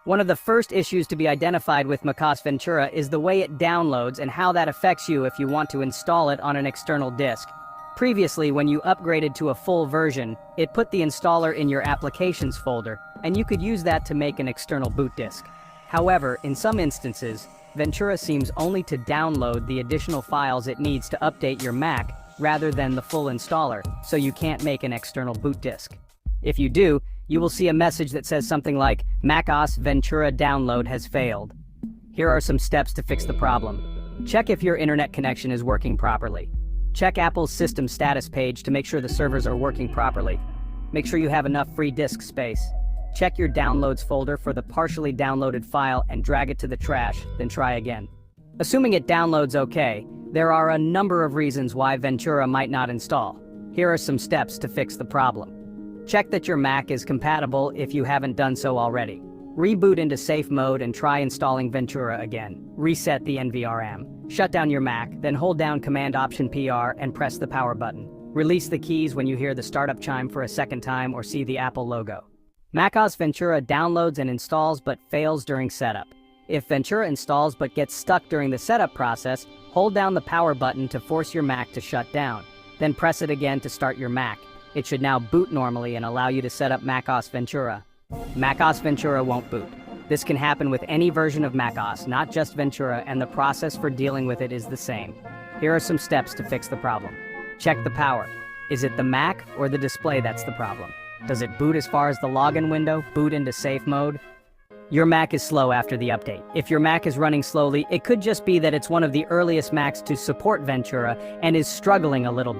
One of the first issues to be identified with MacOS Ventura is the way it downloads and how that affects you if you want to install it on an external disk. Previously, when you upgraded to a full version, it put the installer in your Applications folder, and you could use that to make an external boot disk. However, in some instances, Ventura seems only to download the additional files it needs to update your Mac rather than the full installer, so you can't make an external boot disk. If you do, you will see a message that says something like, "MacOS Ventura download has failed." Here are some steps to fix the problem. Check if your internet connection is working properly. Check Apple's system status page to make sure the servers are working properly. Make sure you have enough free disk space. Check your downloads folder for the partially downloaded file and drag it to the trash, then try again. Assuming it downloads okay, there are a number of reasons why Ventura might not install. Here are some steps to fix the problem. Check that your Mac is compatible if you haven't done so already. Reboot into safe mode and try installing Ventura again. Reset the NVRAM. Shut down your Mac, then hold down Command-Option-PR and press the power button. Release the keys when you hear the startup chime for a second time or see the Apple logo. MacOS Ventura downloads and installs but fails during setup. If Ventura installs but gets stuck during the setup process, hold down the power button to force your Mac to shut down. Then press it again to start your Mac. It should now boot normally and allow you to set up MacOS Ventura. MacOS Ventura won't boot. This can happen with any version of macOS, not just Ventura, and the process for dealing with it is the same. Here are some steps to fix the problem. Check the power. Is it the Mac or the display that's the problem? Does it boot as far as the login window, boot into safe mode? Your Mac is slow after the update. If your Mac is running slowly, it could just be that it's one of the earliest Macs to support Ventura and is struggling a little bit.